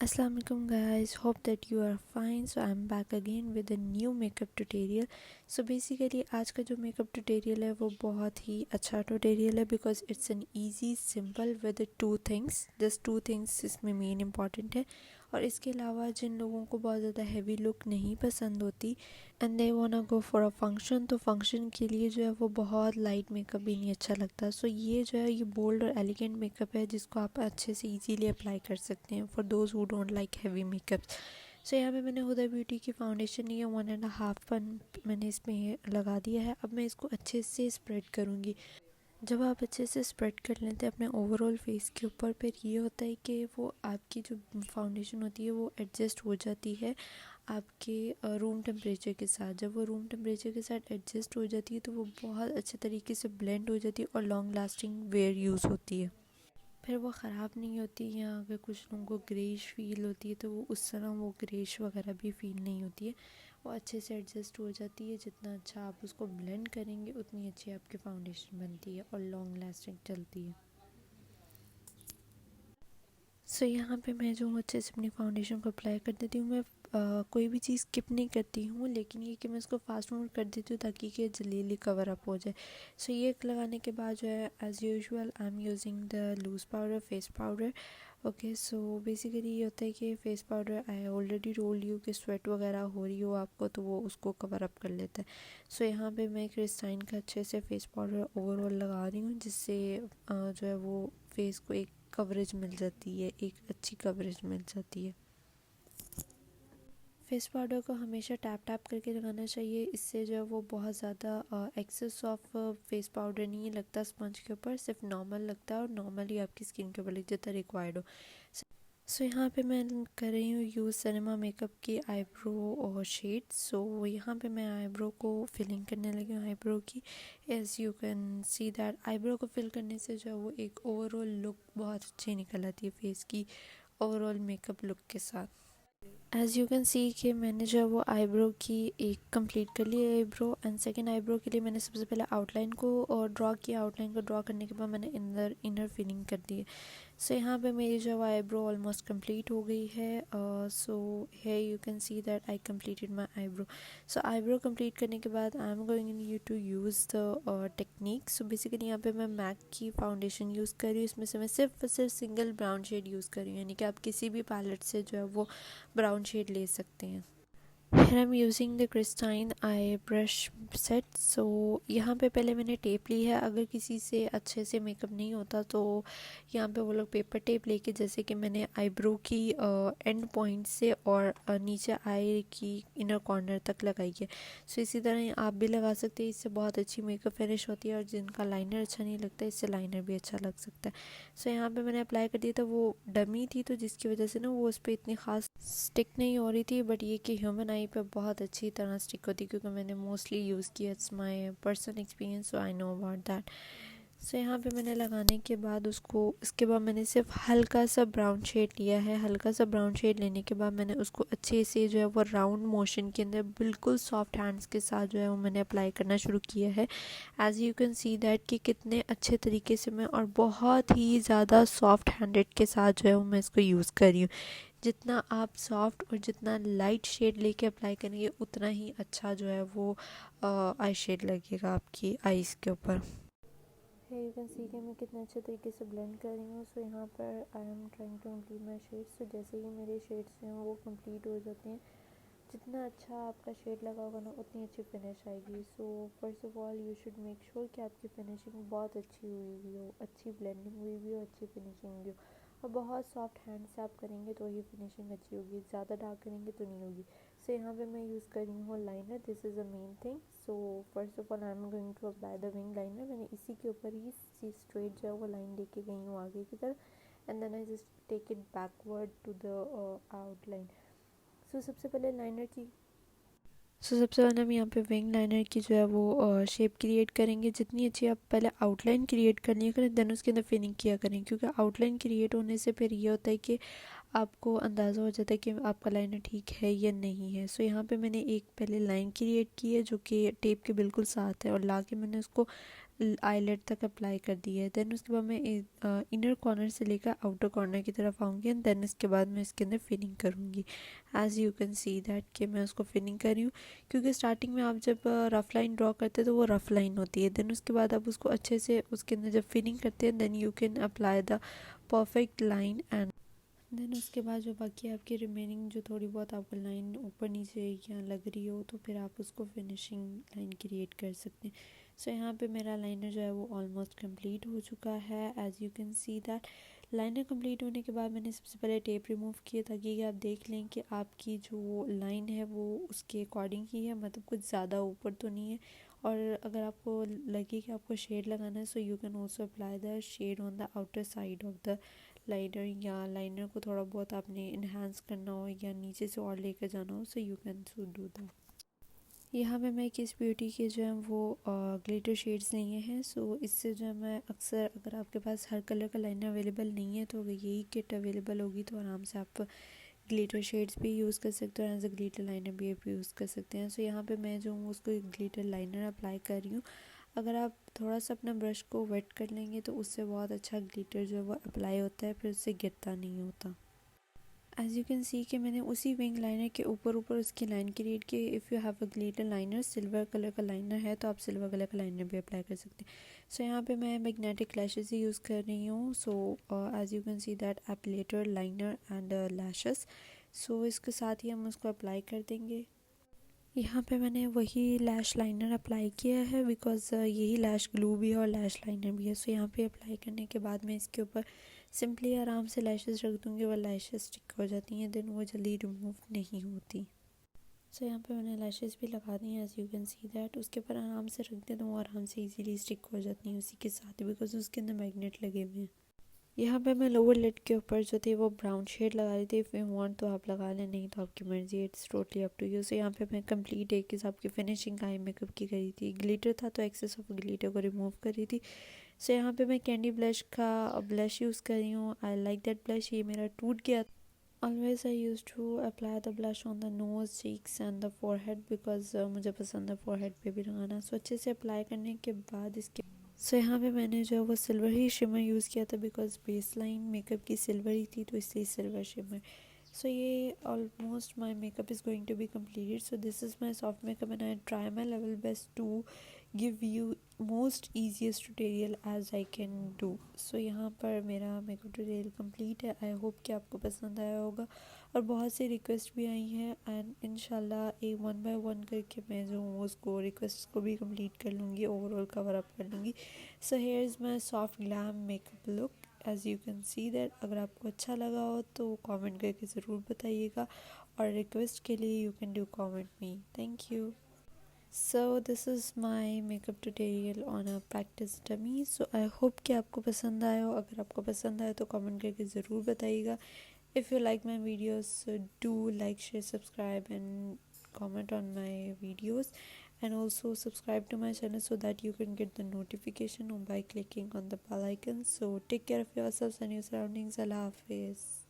Assalamu alaikum guys, hope that you are fine. So I'm back again with a new makeup tutorial. So basically आज का जो makeup tutorial है वो बहुत ही अच्छा tutorial है because it's an easy simple with two things. Just two things इसमें main important है और इसके अलावा जिन लोगों को बहुत ज़्यादा हैवी लुक नहीं पसंद होती and they वांना go for a function, तो फंक्शन के लिए जो है वो बहुत लाइट मेकअप भी नहीं अच्छा लगता. सो ये जो है ये बोल्ड और एलिगेंट मेकअप है जिसको आप अच्छे से इजीली अप्लाई कर सकते हैं for those who don't like heavy makeup. So यहाँ पे मैंने हुदा ब्यूटी की फाउंडेशन ली है 1.5 पन मैंने इसमें लगा दिया है. अब मैं इसको अच्छे से स्प्रेड करूँगी. जब आप अच्छे से स्प्रेड कर लेते हैं अपने ओवरऑल फेस के ऊपर, फिर ये होता है कि वो आपकी जो फाउंडेशन होती है वो एडजस्ट हो जाती है आपके रूम टेम्परेचर के साथ. जब वो रूम टेम्परेचर के साथ एडजस्ट हो जाती है तो वो बहुत अच्छे तरीके से ब्लेंड हो जाती है और लॉन्ग लास्टिंग वेयर यूज़ होती है. फिर वो ख़राब नहीं होती. या अगर कुछ लोगों को ग्रेश फील होती है तो वो उस तरह वो ग्रेश वगैरह भी फील नहीं होती है. वो अच्छे से एडजस्ट हो जाती है. जितना अच्छा आप उसको ब्लेंड करेंगे उतनी अच्छी आपकी फाउंडेशन बनती है और लॉन्ग लास्टिंग चलती है. सो यहाँ पे मैं जो अच्छे से अपनी फाउंडेशन को अप्लाई कर देती हूँ. मैं कोई भी चीज़ स्किप नहीं करती हूँ, लेकिन ये कि मैं इसको फास्ट मूव कर देती हूँ ताकि कि जल्दी कवर अप हो जाए. सो ये लगाने के बाद जो है as usual I am using the loose powder, face powder. Okay, so basically ये होता है कि face powder I already roll you कि स्वेट वगैरह हो रही हो आपको तो वो उसको कवर अप कर लेता है. सो यहाँ पे मैं क्रिस्टाइन का अच्छे से फेस पाउडर ओवरऑल लगा रही हूँ जिससे जो है वो फेस को एक कवरेज मिल जाती है, एक अच्छी कवरेज मिल जाती है. फेस पाउडर को हमेशा टैप टैप करके लगाना चाहिए. इससे जो है वो बहुत ज़्यादा एक्सेस ऑफ फेस पाउडर नहीं लगता स्पंज के ऊपर, सिर्फ नॉर्मल लगता है और नॉर्मली आपकी स्किन के ऊपर जितना रिक्वायर्ड हो. सो यहाँ पे मैं कर रही हूँ यूज़ सिनेमा मेकअप की आईब्रो और शेड. सो यहाँ पे मैं आईब्रो को फिलिंग करने लगी हूँ आईब्रो की. As you can see that eyebrow को फिल करने से जो है वो एक ओवरऑल लुक बहुत अच्छी निकल आती है फेस की ओवरऑल मेकअप लुक के साथ. एज़ यू कैन सी कि मैंने जो है वो आईब्रो की एक कंप्लीट कर ली है आईब्रो. एंड सेकंड आईब्रो के लिए मैंने सबसे पहले आउटलाइन को और ड्रॉ किया. आउटलाइन को ड्रॉ करने के बाद मैंने इनर फिलिंग कर दी है. सो यहाँ पे मेरी जो आईब्रो ऑलमोस्ट कंप्लीट हो गई है. सो है you can see that I completed my eyebrow. So eyebrow complete करने के बाद I am going you to use the technique. So basically यहाँ पे मैं मैक की फाउंडेशन यूज़ कर रही हूँ. इसमें से मैं सिर्फ सिंगल ब्राउन शेड यूज़ कर रही हूँ, यानी कि आप किसी भी पैलेट से जो है वो ब्राउन शेड ले सकते हैं. Here I'm using the Crystine eye brush set. So यहाँ पे पहले मैंने टेप ली है. अगर किसी से अच्छे से मेकअप नहीं होता तो यहाँ पे वो लोग पेपर टेप लेके, जैसे कि मैंने आईब्रो की एंड पॉइंट से और नीचे आई की इनर कॉर्नर तक लगाई है. सो इसी तरह आप भी लगा सकते हैं. इससे बहुत अच्छी मेकअप फिनिश होती है और जिनका लाइनर अच्छा नहीं लगता इससे लाइनर भी अच्छा लग सकता है. सो यहाँ पे मैंने अप्लाई कर दिया था. वो डमी थी तो जिसकी वजह से ना वो उस पर इतनी ख़ास स्टिक नहीं हो रही थी, बट ये कि ह्यूमन आई पे बहुत अच्छी तरह स्टिक होती है क्योंकि मैंने मोस्टली यूज़ किया. It's my personal experience, so I know about that. So यहाँ पे मैंने लगाने के बाद उसको, इसके बाद मैंने सिर्फ हल्का सा ब्राउन शेड लिया है. हल्का सा ब्राउन शेड लेने के बाद मैंने उसको अच्छे से जो है वो राउंड मोशन के अंदर बिल्कुल सॉफ्ट हैंड्स के साथ जो है वो मैंने अप्लाई करना शुरू किया है. As you can see that कि कितने अच्छे तरीके से मैं और बहुत ही ज़्यादा सॉफ्ट हैंडेड के साथ जो है वो मैं इसको यूज़ कर रही हूँ. जितना आप सॉफ्ट और जितना लाइट शेड लेके अप्लाई करेंगे उतना ही अच्छा जो है वो आई शेड लगेगा आपकी आईज़ के ऊपर. यू कैन सी कि मैं कितने अच्छे तरीके से ब्लेंड कर रही हूँ. सो यहाँ पर I am trying to complete my shades. So जैसे ही मेरे शेड्स हैं वो कंप्लीट हो जाते हैं, जितना अच्छा आपका शेड लगा होगा ना उतनी अच्छी फिनिश आएगी. सो first of all you should make sure कि आपकी फिनिशिंग बहुत अच्छी हुई हुई हो, अच्छी ब्लेंडिंग हुई हुई हो, अच्छी फिनिशिंग भी हो. और बहुत सॉफ्ट हैंड से आप करेंगे तो ही फिनिशिंग अच्छी होगी, ज़्यादा डार्क करेंगे तो नहीं होगी. सो यहाँ पे मैं यूज़ कर रही हूँ liner. This is a main thing. So first of all I am going to apply the wing liner. मैंने इसी के ऊपर ही स्ट्रेट जो है वो लाइन लेके गई हूँ आगे की तरफ. And then I just take it backward to the outline. सबसे पहले लाइनर की सबसे पहले हम यहाँ पे विंग लाइनर की जो है वो शेप क्रिएट करेंगे. जितनी अच्छी आप पहले आउटलाइन क्रिएट कर लिया करें देन उसके अंदर फिनिंग किया करें, क्योंकि आउटलाइन क्रिएट होने से फिर ये होता है कि आपको अंदाज़ा हो जाता है कि आपका लाइनर ठीक है या नहीं है. सो यहाँ पे मैंने एक पहले लाइन क्रिएट की है जो कि टेप के बिल्कुल साथ है और ला के मैंने उसको आईलेट तक अप्लाई कर दी है। देन उसके बाद मैं इनर कॉर्नर से लेकर आउटर कॉर्नर की तरफ आऊँगी एंड देन इसके बाद मैं इसके अंदर फिनिंग करूँगी। As you can see that कि मैं उसको फिनिंग कर रही हूँ, क्योंकि स्टार्टिंग में आप जब रफ लाइन ड्रॉ करते हैं तो वो रफ लाइन होती है। देन उसके बाद आप उसको अच्छे से उसके अंदर जब फिनिंग करते हैं then you can apply the perfect line. And then उसके बाद जो बाकी आपकी रिमेनिंग जो थोड़ी बहुत आपको लाइन ऊपर नीचे या लग रही हो तो फिर आप उसको फिनिशिंग लाइन क्रिएट कर सकते हैं। सो यहाँ पे मेरा लाइनर जो है वो ऑलमोस्ट कंप्लीट हो चुका है। As you can see that liner complete होने के बाद मैंने सबसे पहले टेप रिमूव किया ताकि आप देख लें कि आपकी जो लाइन है वो उसके अकॉर्डिंग ही है, मतलब कुछ ज़्यादा ऊपर तो नहीं है। और अगर आपको लगे कि आपको शेड लगाना है so you can also apply the shade on the outer side of the liner, या लाइनर को थोड़ा बहुत आपने इन्हांस करना हो या नीचे से और लेकर जाना हो सो you can so do that. यहाँ पे मैं किस ब्यूटी के जो है वो ग्लिटर शेड्स लिए हैं। सो इससे जो है मैं अक्सर, अगर आपके पास हर कलर का लाइनर अवेलेबल नहीं है तो अगर यही किट अवेलेबल होगी तो आराम से आप ग्लिटर शेड्स भी यूज़ कर सकते हो और एज अ ग्लिटर लाइनर भी आप यूज़ कर सकते हैं। सो यहाँ पे मैं जो हूँ उसको ग्लिटर लाइनर अप्लाई कर रही हूँ। अगर आप थोड़ा सा अपना ब्रश को वेट कर लेंगे तो उससे बहुत अच्छा ग्लिटर जो है वो अप्लाई होता है, फिर उससे गिरता नहीं होता। एज यू कैन सी कि मैंने उसी विंग लाइनर के ऊपर ऊपर उसकी लाइन क्रिएट की। If you have a glitter liner, silver colour का लाइनर है तो आप सिल्वर कलर का लाइनर भी अप्लाई कर सकते हैं। सो यहाँ पे मैं मैग्नेटिक लैशेस ही यूज़ कर रही हूँ। So as you can see that applicator liner and lashes. So इसके साथ ही हम उसको अप्लाई कर देंगे। यहाँ पे मैंने वही लैश लाइनर अप्लाई किया है बिकॉज यही लैश ग्लू भी है और लैश लाइनर भी है। सो यहाँ पे अप्लाई करने के बाद मैं इसके ऊपर सिंपली आराम से लैशेस रख दूँगी, वो लैशेस स्टिक हो जाती हैं, देन वो जल्दी रिमूव नहीं होती। सो यहाँ पे मैंने लैशेस भी लगा दी हैं as you can see that. उसके ऊपर आराम से रख दें तो वो आराम से इजीली स्टिक हो जाती हैं उसी के साथ, बिकॉज उसके अंदर मैग्नेट लगे हुए हैं। यहाँ पे मैं लोअर लिड के ऊपर जो थी वो ब्राउन शेड लगा रही थी। इफ़ यू वांट तो आप लगा लें, नहीं तो आपकी मर्जी, it's totally up to you. So यहाँ पे मैं कंप्लीट एक हिसाब की फिनिशिंग आई मेकअप की करी थी। ग्लिटर था तो एक्सेस ऑफ ग्लिटर को रिमूव करी थी। सो यहाँ पे मैं कैंडी ब्लश का ब्लश यूज़ कर रही हूँ। आई लाइक दैट ब्लश, ये मेरा टूट गया। Always I use to apply the blush on the nose, cheeks and the forehead because मुझे पसंद है फोरहेड पे भी लगाना। सो अच्छे से अप्लाई करने के बाद इसके यहाँ पे मैंने जो है वो सिल्वर ही शिमर यूज़ किया था बिकॉज बेस लाइन मेकअप की सिल्वर ही थी तो इसलिए सिल्वर शिमर। सो ये almost my makeup is going to be completed. So this is my soft makeup and I try my level best to give you most easiest tutorial as I can do. So यहाँ पर मेरा makeup tutorial complete है। I hope कि आपको पसंद आया होगा और बहुत सी रिक्वेस्ट भी आई हैं एंड इंशाल्लाह एक वन बाय वन करके मैं जो हूँ उसको रिक्वेस्ट को भी कंप्लीट कर लूँगी, ओवरऑल कवर अप कर लूँगी। So here is my soft glam makeup look as you can see that. अगर आपको अच्छा लगा हो तो कमेंट करके ज़रूर बताइएगा और रिक्वेस्ट के लिए you can do comment me. Thank you. So this is my makeup tutorial on a practice dummy. So I hope कि आपको पसंद आया हो। अगर आपको पसंद आया तो कमेंट करके ज़रूर बताइएगा। If you like my videos do like, share, subscribe and comment on my videos, and also subscribe to my channel so that you can get the notification by clicking on the bell icon. So take care of yourselves and your surroundings. Allah Hafiz.